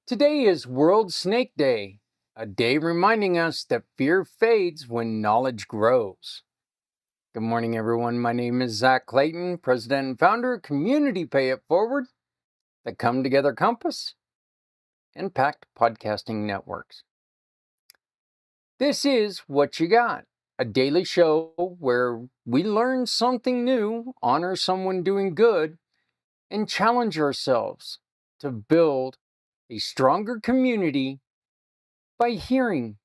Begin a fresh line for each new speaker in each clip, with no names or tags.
Today is World Snake Day, a day reminding us that fear fades when knowledge grows. Good morning, everyone. My name is Zak Clayton, President and founder of Community Pay It Forward, the Come Together Compass, and Pact Podcasting Networks. This is Whatcha Got, a daily show where we learn something new, honor someone doing good, and challenge ourselves to build a stronger community by hearing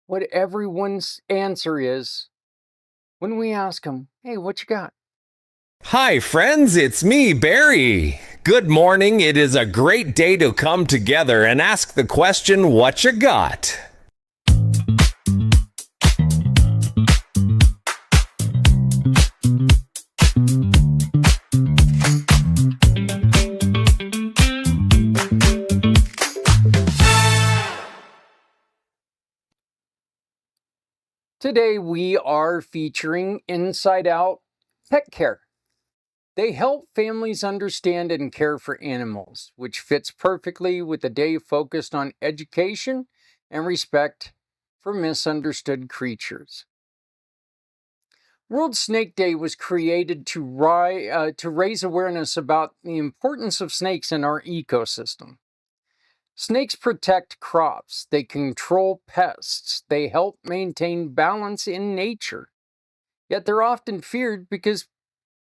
what everyone's answer is when we ask them, hey, what you got?
Hi, friends, it's me, Barry. Good morning. It is a great day to come together and ask the question, what you got?
Today we are featuring Inside Out Pet Care. They help families understand and care for animals, which fits perfectly with a day focused on education and respect for misunderstood creatures. World Snake Day was created to raise awareness about the importance of snakes in our ecosystem. Snakes protect crops, they control pests, they help maintain balance in nature. Yet they're often feared because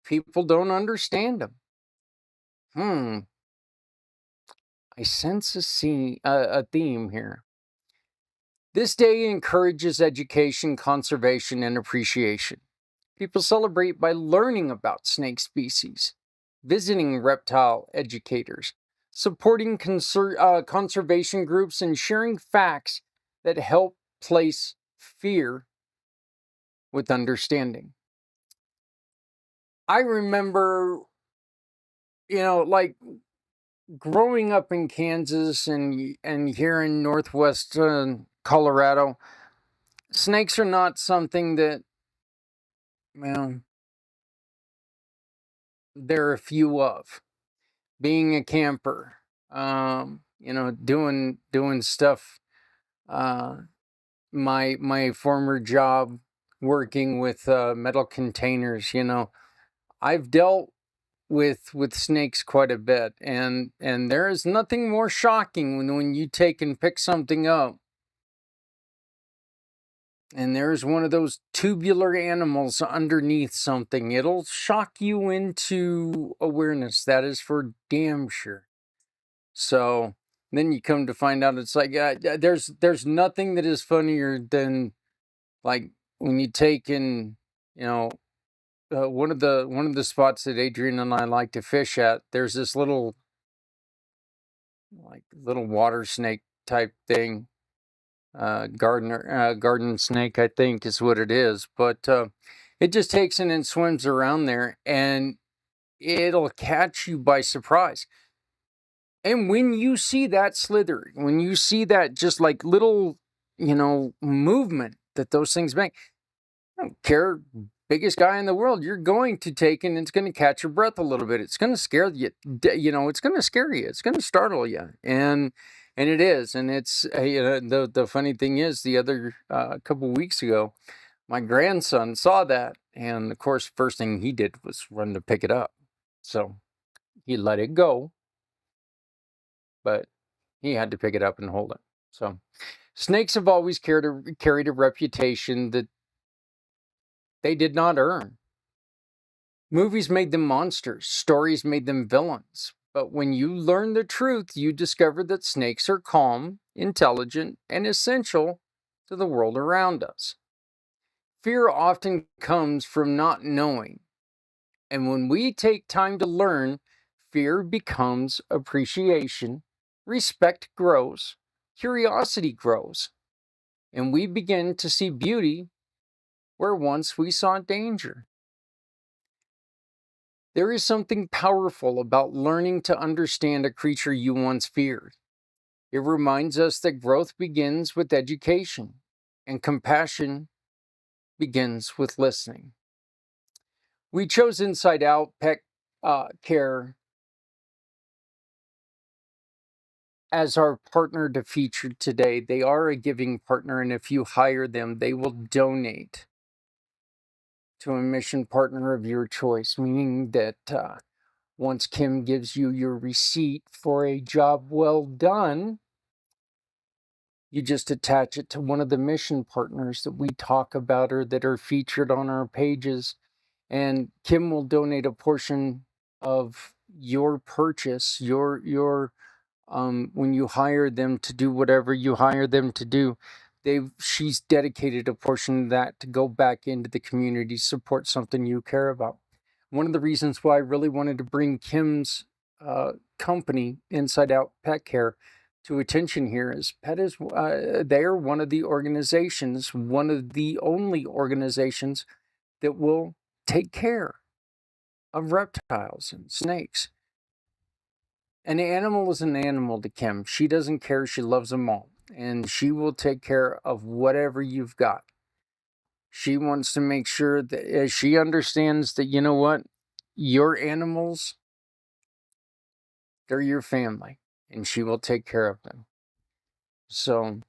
people don't understand them. I sense a theme here. This day encourages education, conservation, and appreciation. People celebrate by learning about snake species, visiting reptile educators, supporting conservation groups, and sharing facts that help place fear with understanding. I remember, like growing up in Kansas and here in Northwest Colorado, snakes are not something that, well, there are a few of. Being a camper, doing stuff. My former job, working with metal containers. I've dealt with snakes quite a bit, and there is nothing more shocking when you take and pick something up, and there's one of those tubular animals underneath something. It'll shock you into awareness. That is for damn sure. So then you come to find out it's like there's nothing that is funnier than like when you take in one of the spots that Adrian and I like to fish at. There's this little water snake type thing, garden snake, I think is what it is. But it just takes in and swims around there, and it'll catch you by surprise. And when you see that slither, when you see that just like little, movement that those things make, I don't care, biggest guy in the world, you're going to take and it's going to catch your breath a little bit. It's going to scare you, it's going to scare you. It's going to startle you. And it is. And it's, the funny thing is the other couple weeks ago, my grandson saw that. And of course, first thing he did was run to pick it up. So he let it go, but he had to pick it up and hold it. So snakes have always carried a reputation that they did not earn. Movies made them monsters, stories made them villains. But when you learn the truth, you discover that snakes are calm, intelligent, and essential to the world around us. Fear often comes from not knowing. And when we take time to learn, fear becomes appreciation, respect grows, curiosity grows, and we begin to see beauty where once we saw danger. There is something powerful about learning to understand a creature you once feared. It reminds us that growth begins with education, and compassion begins with listening. We chose Inside Out Pet Care as our partner to feature today. They are a giving partner, and if you hire them, they will donate to a mission partner of your choice, meaning that once Kim gives you your receipt for a job well done, you just attach it to one of the mission partners that we talk about or that are featured on our pages, and Kim will donate a portion of your purchase, your when you hire them to do whatever you hire them to do. She's dedicated a portion of that to go back into the community, support something you care about. One of the reasons why I really wanted to bring Kim's company, Inside Out Pet Care, to attention here is they're one of the organizations, one of the only organizations that will take care of reptiles and snakes. An animal is an animal to Kim. She doesn't care. She loves them all. And she will take care of whatever you've got. She wants to make sure that she understands that, you know what? Your animals, they're your family. And she will take care of them. So,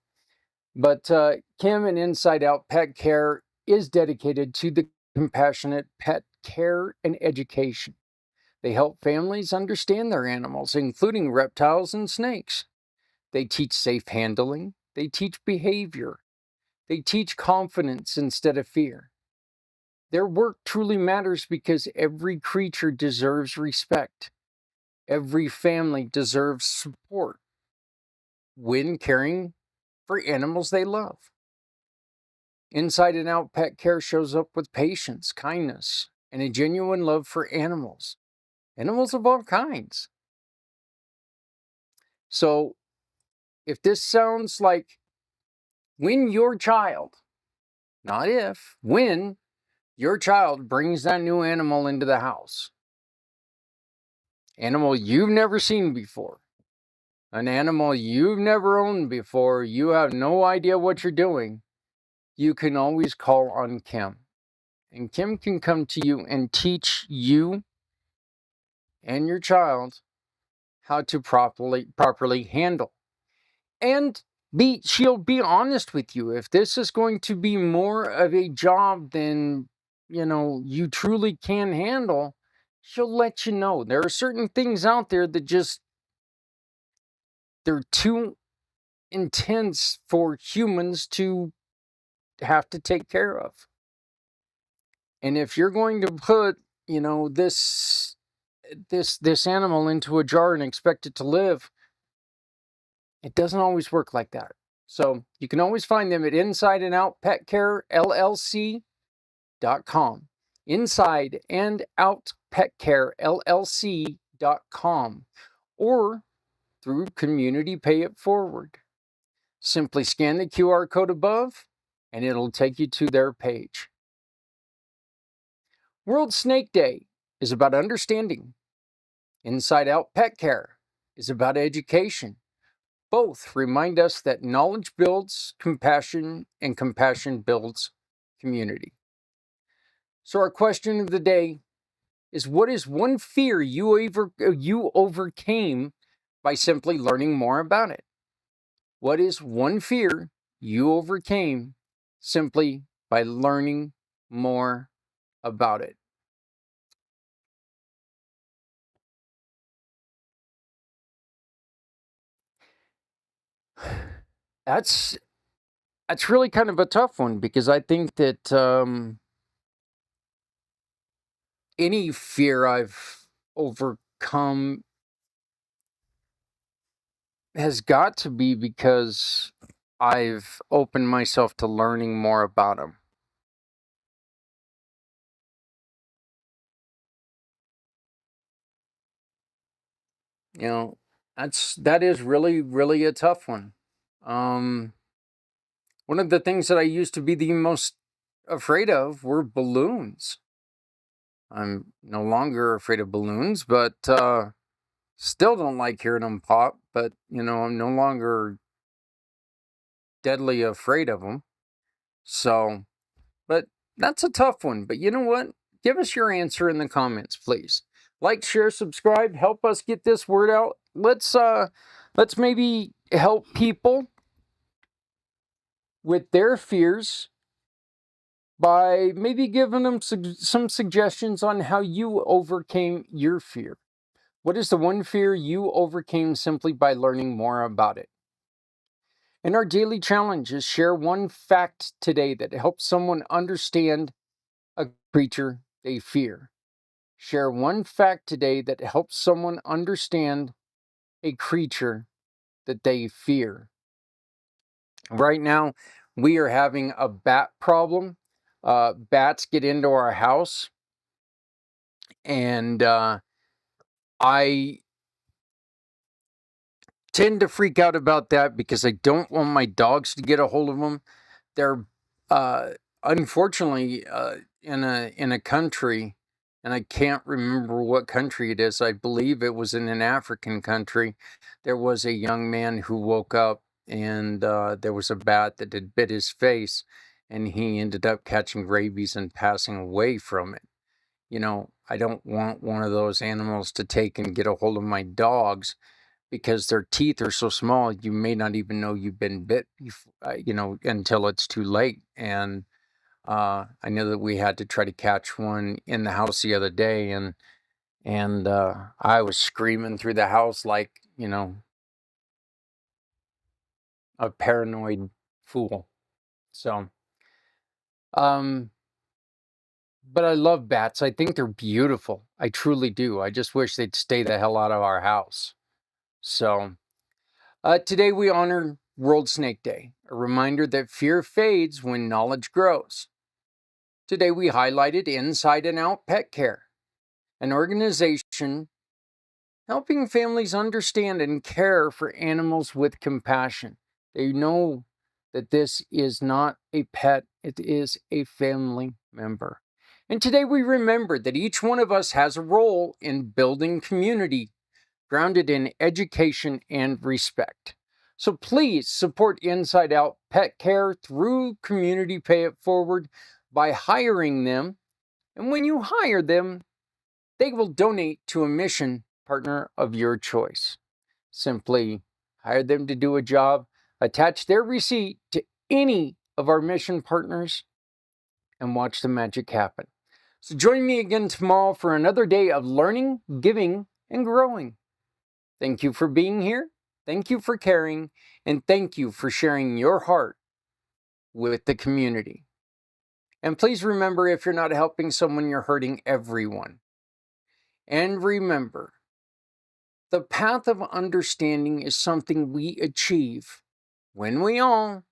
but Kim and Inside Out Pet Care is dedicated to the compassionate pet care and education. They help families understand their animals, including reptiles and snakes. They teach safe handling. They teach behavior. They teach confidence instead of fear. Their work truly matters because every creature deserves respect. Every family deserves support when caring for animals they love. Inside and Out Pet Care shows up with patience, kindness, and a genuine love for animals. Animals of all kinds. So, if this sounds like when your child, not if, when your child brings that new animal into the house, animal you've never seen before, an animal you've never owned before, you have no idea what you're doing, you can always call on Kim. And Kim can come to you and teach you and your child how to properly handle. And she'll be honest with you. If this is going to be more of a job than, you truly can handle, she'll let you know. There are certain things out there that they're too intense for humans to have to take care of. And if you're going to put, this animal into a jar and expect it to live, it doesn't always work like that. So you can always find them at InsideAndOutPetCareLLC.com. InsideAndOutPetCareLLC.com. Or through Community Pay It Forward. Simply scan the QR code above and it'll take you to their page. World Snake Day is about understanding. Inside Out Pet Care is about education. Both remind us that knowledge builds compassion and compassion builds community. So our question of the day is, what is one fear you overcame by simply learning more about it? What is one fear you overcame simply by learning more about it? That's really kind of a tough one, because I think that any fear I've overcome has got to be because I've opened myself to learning more about them. That is really, really a tough one. One of the things that I used to be the most afraid of were balloons. I'm no longer afraid of balloons, but still don't like hearing them pop. But, I'm no longer deadly afraid of them. So, but that's a tough one. But you know what? Give us your answer in the comments, please. Like, share, subscribe, help us get this word out. Let's Let's maybe help people with their fears by maybe giving them some suggestions on how you overcame your fear. What is the one fear you overcame simply by learning more about it? And our daily challenge is share one fact today that helps someone understand a creature they fear. Share one fact today that helps someone understand a creature that they fear. Right now, we are having a bat problem. Bats get into our house, and I tend to freak out about that because I don't want my dogs to get a hold of them. They're uh, unfortunately in a country, and I can't remember what country it is. I believe it was in an African country. There was a young man who woke up, and there was a bat that had bit his face, and he ended up catching rabies and passing away from it. You know, I don't want one of those animals to take and get a hold of my dogs because their teeth are so small, you may not even know you've been bit, until it's too late. And I know that we had to try to catch one in the house the other day, and I was screaming through the house like, a paranoid fool. So, but I love bats. I think they're beautiful. I truly do. I just wish they'd stay the hell out of our house. So, today we honor World Snake Day, a reminder that fear fades when knowledge grows. Today we highlighted Inside and Out Pet Care, an organization helping families understand and care for animals with compassion. They know that this is not a pet, it is a family member. And today we remember that each one of us has a role in building community grounded in education and respect. So please support Inside Out Pet Care through Community Pay It Forward by hiring them. And when you hire them, they will donate to a mission partner of your choice. Simply hire them to do a job, attach their receipt to any of our mission partners, and watch the magic happen. So join me again tomorrow for another day of learning, giving, and growing. Thank you for being here. Thank you for caring. And thank you for sharing your heart with the community. And please remember, if you're not helping someone, you're hurting everyone. And remember, the path of understanding is something we achieve when we all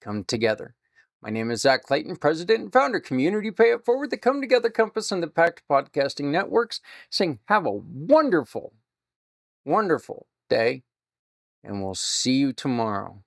come together. My name is Zak Clayton, President and Founder, Community Pay It Forward, the Come Together Compass and the Pact Podcasting Networks, saying have a wonderful, wonderful day, and we'll see you tomorrow.